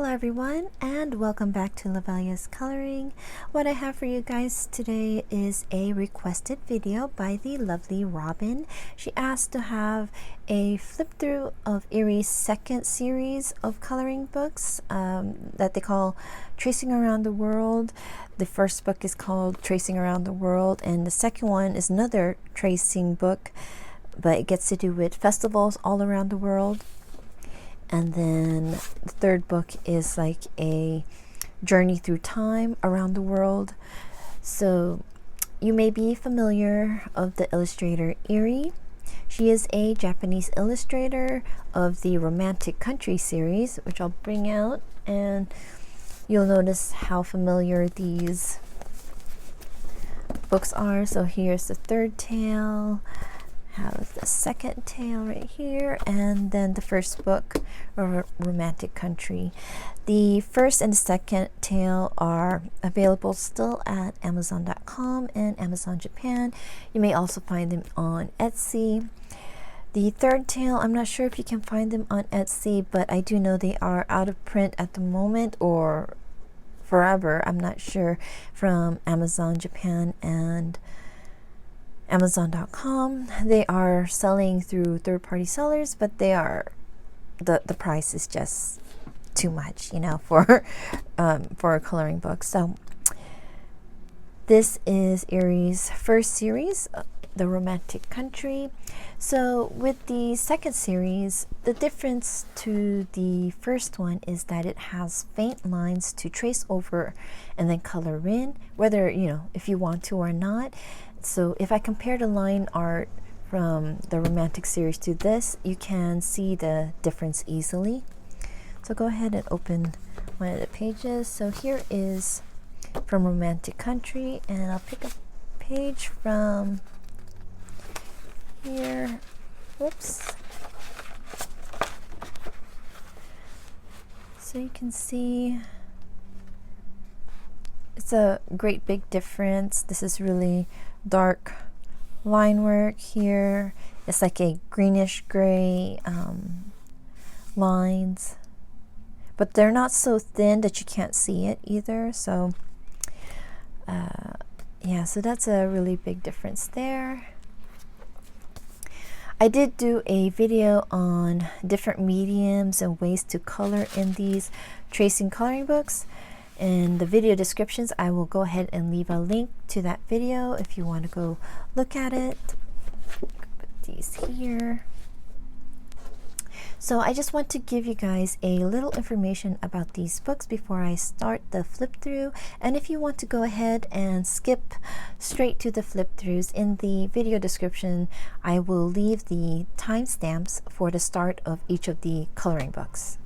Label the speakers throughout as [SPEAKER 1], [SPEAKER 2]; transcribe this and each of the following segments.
[SPEAKER 1] Hello everyone, and welcome back to Lovella's Coloring. What I have for you guys today is a requested video by the lovely Robin. She asked to have a flip through of Eriy's second series of coloring books that they call Tracing Around the World. The first book is called Tracing Around the World, and the second one is another tracing book, but it gets to do with festivals all around the world. And then the third book is like a journey through time around the world. So you may be familiar of the illustrator Eriy. She is a Japanese illustrator of the Romantic Country series, which I'll bring out, and you'll notice how familiar these books are. So here's the third tale, have the second tale right here, and then the first book, Romantic Country. The first and the second tale are available still at Amazon.com and Amazon Japan. You may also find them on Etsy. The third tale, I'm not sure if you can find them on Etsy, but I do know they are out of print at the moment, or forever, I'm not sure, from Amazon Japan and Amazon.com. They are selling through third-party sellers, but they are the price is just too much, you know, for a coloring book. So this is Eriy's first series, the Romantic Country. So with the second series, the difference to the first one is that it has faint lines to trace over and then color in, whether, you know, if you want to or not. So if I compare the line art from the Romantic series to this, you can see the difference easily. So go ahead and open one of the pages. So here is from Romantic Country, and I'll pick a page from here. Whoops. So you can see it's a great big difference. This is really dark line work here. It's like a greenish gray lines, but they're not so thin that you can't see it either. So yeah, so that's a really big difference there. I did do a video on different mediums and ways to color in these tracing coloring books. In the video descriptions, I will go ahead and leave a link to that video if you want to go look at it. Put these here. So I just want to give you guys a little information about these books before I start the flip through. And if you want to go ahead and skip straight to the flip throughs, in the video description, I will leave the timestamps for the start of each of the coloring books.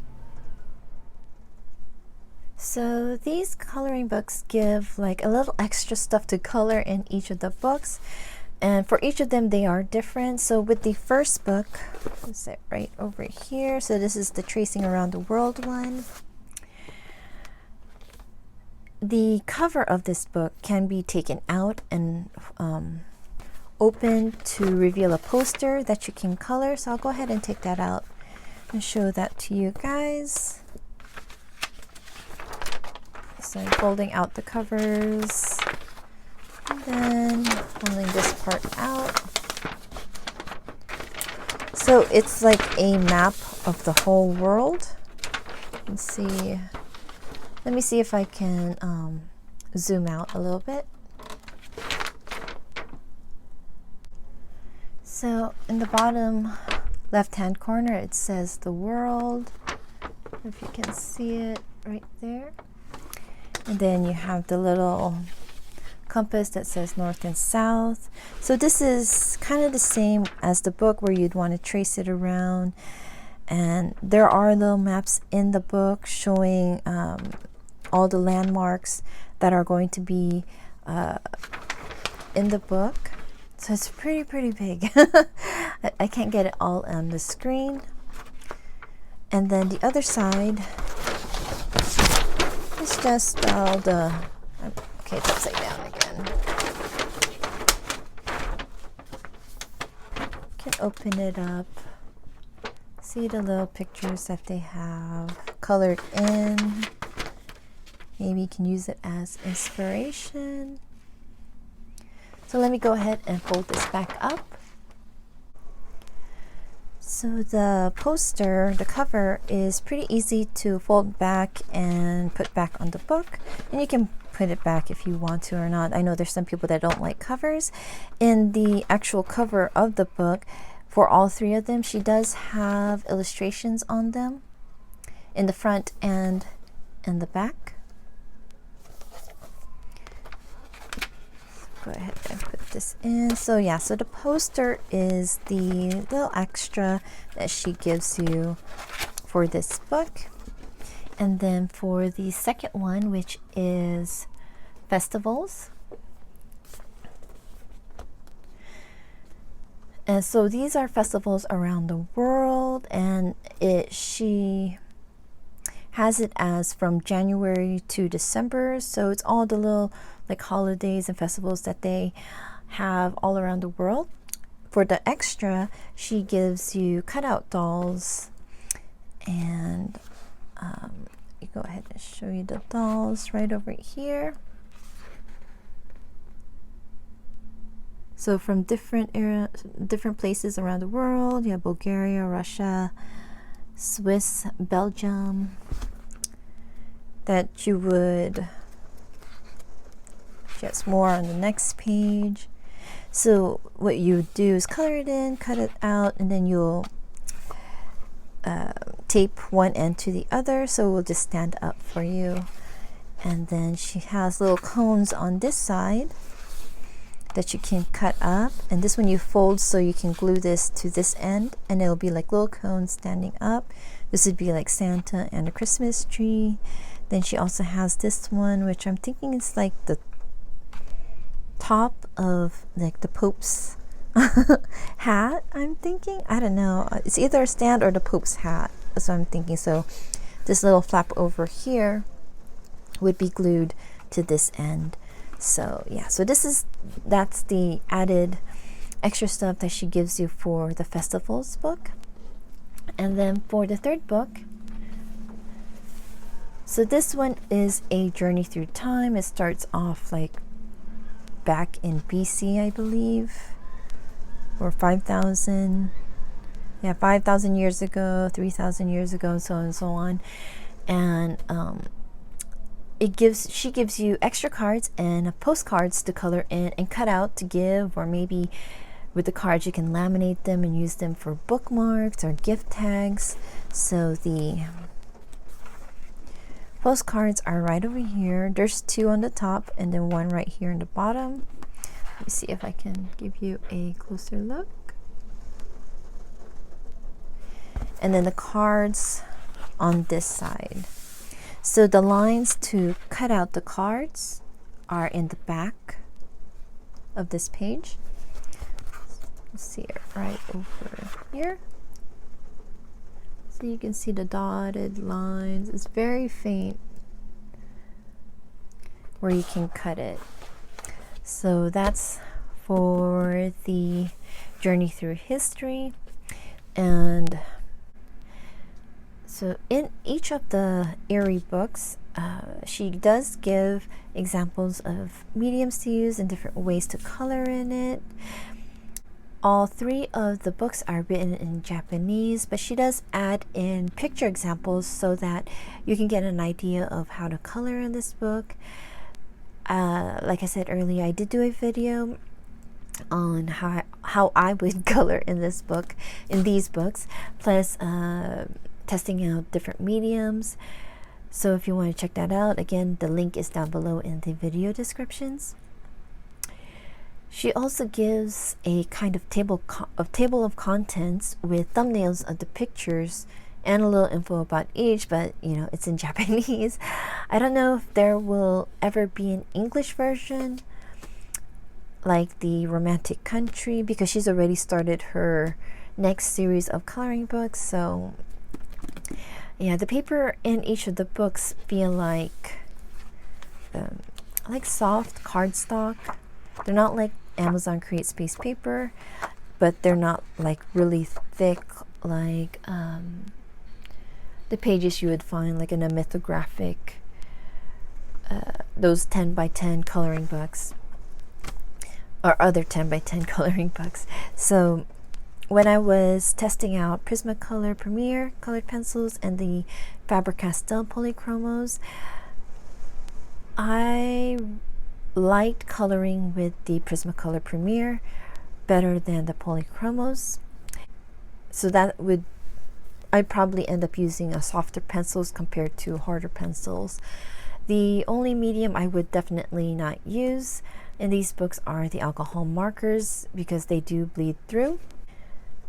[SPEAKER 1] So these coloring books give like a little extra stuff to color in each of the books, and for each of them they are different. So with the first book, is it right over here? So this is the Tracing Around the World one. The cover of this book can be taken out and opened to reveal a poster that you can color. So I'll go ahead and take that out and show that to you guys. So I'm folding out the covers, and then pulling this part out. So it's like a map of the whole world. Let's see. Let me see if I can zoom out a little bit. So in the bottom left-hand corner, it says the world. If you can see it right there. And then you have the little compass that says north and south. So this is kind of the same as the book, where you'd want to trace it around. And there are little maps in the book showing all the landmarks that are going to be in the book. So it's pretty big. I can't get it all on the screen. And then the other side, it's just all the, okay, it's upside down again. You can open it up. See the little pictures that they have colored in. Maybe you can use it as inspiration. So let me go ahead and fold this back up. So the poster, the cover, is pretty easy to fold back and put back on the book. And you can put it back if you want to or not. I know there's some people that don't like covers. In the actual cover of the book, for all three of them, she does have illustrations on them in the front and in the back. Go ahead and put this in. So yeah, so the poster is the little extra that she gives you for this book. And then for the second one, which is festivals. And so these are festivals around the world, and she has it as from January to December. So it's all the little like holidays and festivals that they have all around the world. For the extra, she gives you cutout dolls, and you go ahead and show you the dolls right over here. So from different places around the world, you have Bulgaria, Russia, Swiss, Belgium, that you would get more on the next page. So what you do is color it in, cut it out, and then you'll tape one end to the other, so it will just stand up for you. And then she has little cones on this side that you can cut up, and this one you fold so you can glue this to this end, and it'll be like little cones standing up. This would be like Santa and a Christmas tree. Then she also has this one, which I'm thinking is like the top of like the Pope's hat. I'm thinking, I don't know, it's either a stand or the Pope's hat. That's what I'm thinking. So this little flap over here would be glued to this end. So yeah, so that's the added extra stuff that she gives you for the festivals book. And then for the third book, so this one is a journey through time. It starts off like back in BC, I believe, or 5,000 years ago, 3,000 years ago, so on and so on. And she gives you extra cards and postcards to color in and cut out to give, or maybe with the cards you can laminate them and use them for bookmarks or gift tags. So the postcards are right over here. There's two on the top and then one right here on the bottom. Let me see if I can give you a closer look. And then the cards on this side. So the lines to cut out the cards are in the back of this page. Let's see it right over here. So you can see the dotted lines. It's very faint where you can cut it. So that's for the journey through history. And so in each of the Eriy books, she does give examples of mediums to use and different ways to color in it. All three of the books are written in Japanese, but she does add in picture examples so that you can get an idea of how to color in this book. Like I said earlier, I did do a video on how I would color in this book, in these books, plus testing out different mediums. So if you want to check that out, again, the link is down below in the video descriptions. She also gives a kind of table of contents with thumbnails of the pictures and a little info about each, but you know, it's in Japanese. I don't know if there will ever be an English version like the Romantic Country, because she's already started her next series of coloring books. So yeah, the paper in each of the books feel like soft cardstock. They're not like Amazon Create Space paper, but they're not like really thick like the pages you would find like in a mythographic, those 10 by 10 coloring books, or other 10 by 10 coloring books. So when I was testing out Prismacolor Premier colored pencils and the Faber-Castell Polychromos, I liked coloring with the Prismacolor Premier better than the Polychromos. So I'd probably end up using a softer pencils compared to harder pencils. The only medium I would definitely not use in these books are the alcohol markers, because they do bleed through.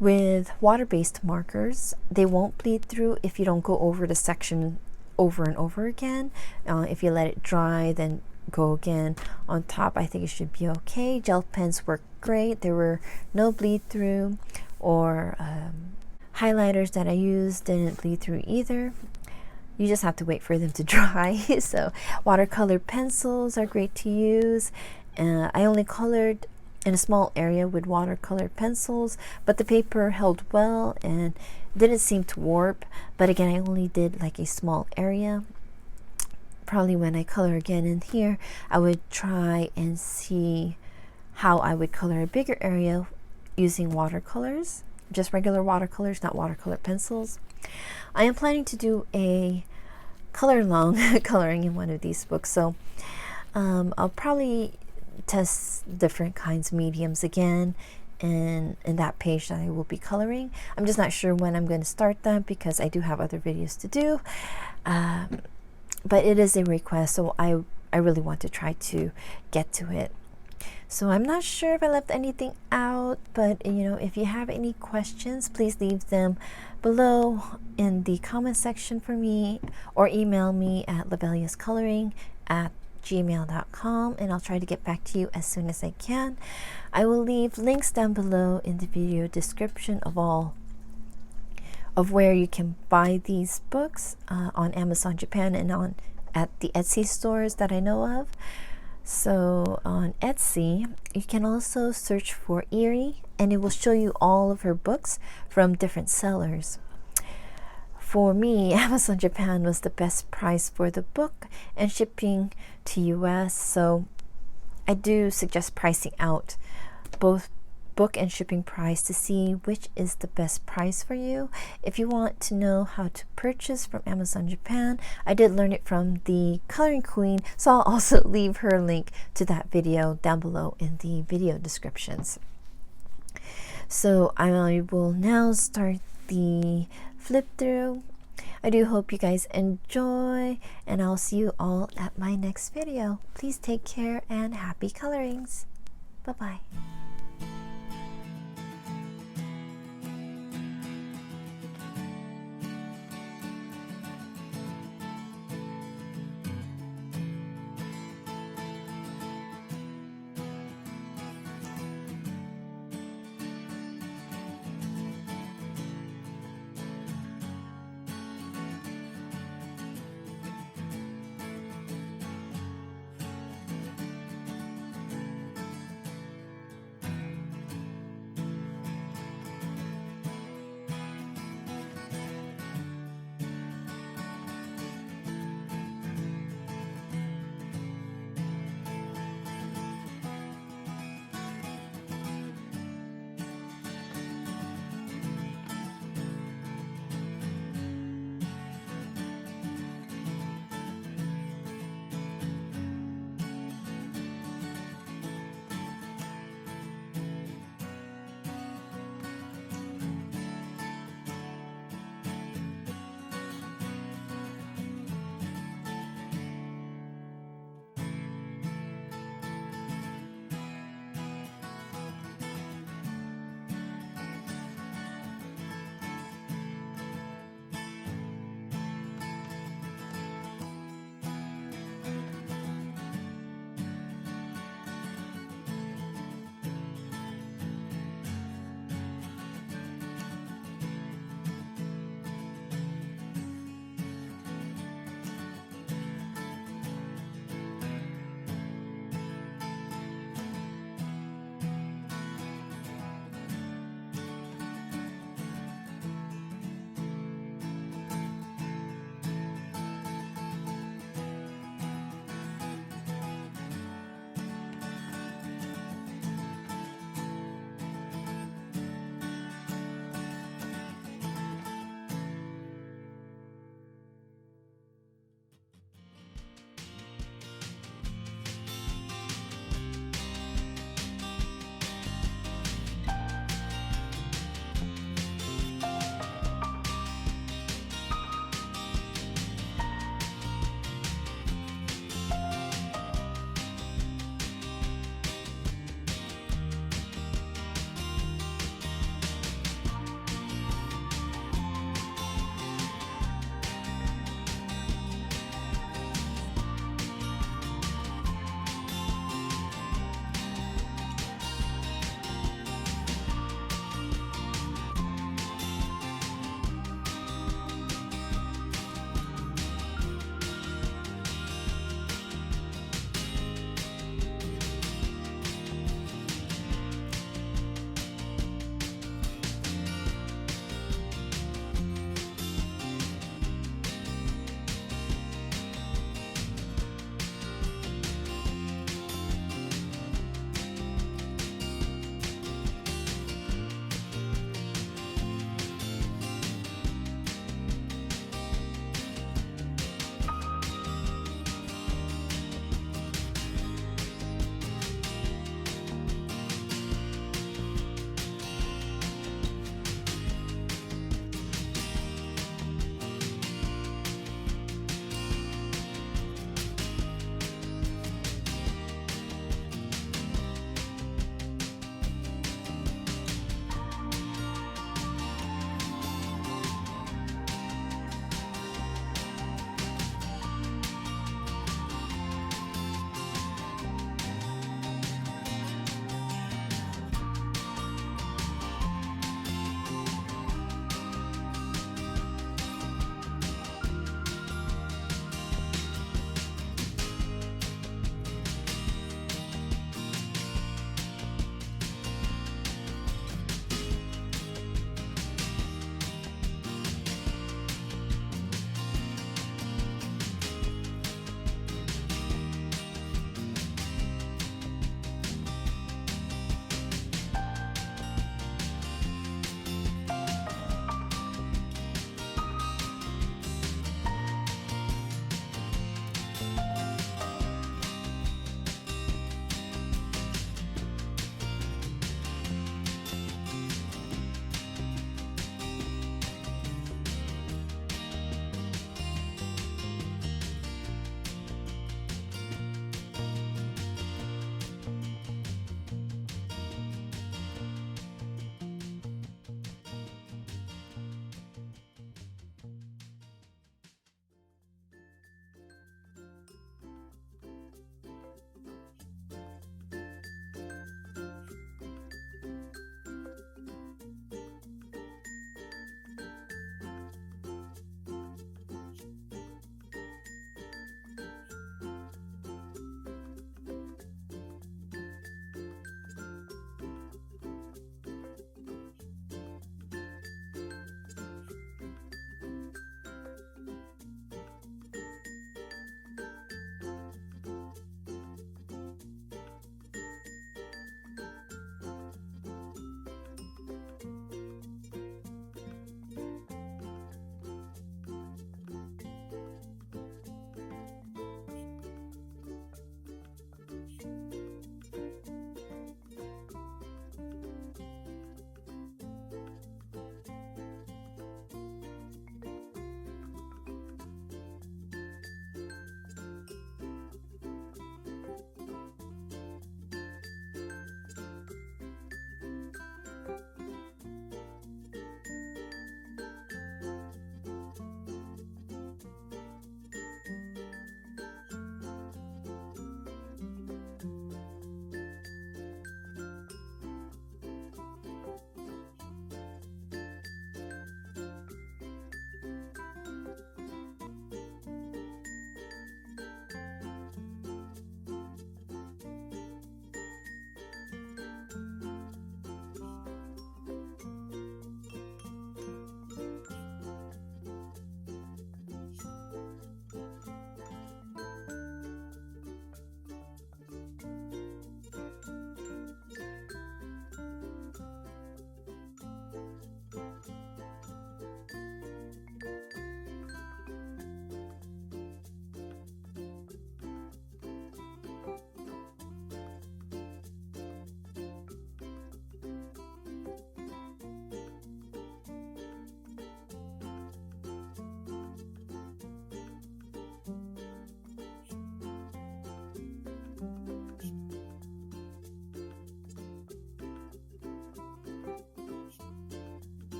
[SPEAKER 1] With water-based markers, they won't bleed through if you don't go over the section over and over again. If you let it dry, then go again on top, I think it should be okay. Gel pens work great. There were no bleed through, or highlighters that I used didn't bleed through either. You just have to wait for them to dry. So watercolor pencils are great to use. I only colored in a small area with watercolor pencils, but the paper held well and didn't seem to warp. But again, I only did like a small area. Probably when I color again in here, I would try and see how I would color a bigger area using watercolors, just regular watercolors, not watercolor pencils. I am planning to do a color along coloring in one of these books, so I'll probably test different kinds of mediums again in that page that I will be coloring. I'm just not sure when I'm going to start that, because I do have other videos to do, but it is a request, so I really want to try to get to it. So I'm not sure if I left anything out, but if you have any questions, please leave them below in the comment section for me, or email me at lovelliascoloring@gmail.com, and I'll try to get back to you as soon as I can. I will leave links down below in the video description of where you can buy these books on Amazon Japan and at the Etsy stores that I know of. So on Etsy, you can also search for Eriy, and it will show you all of her books from different sellers. For me, Amazon Japan was the best price for the book and shipping to US, so I do suggest pricing out both book and shipping price to see which is the best price for you. If you want to know how to purchase from Amazon Japan, I did learn it from the Coloring Queen, so I'll also leave her link to that video down below in the video descriptions. So I will now start the flip through. I do hope you guys enjoy, and I'll see you all at my next video. Please take care and happy colorings. Bye-bye.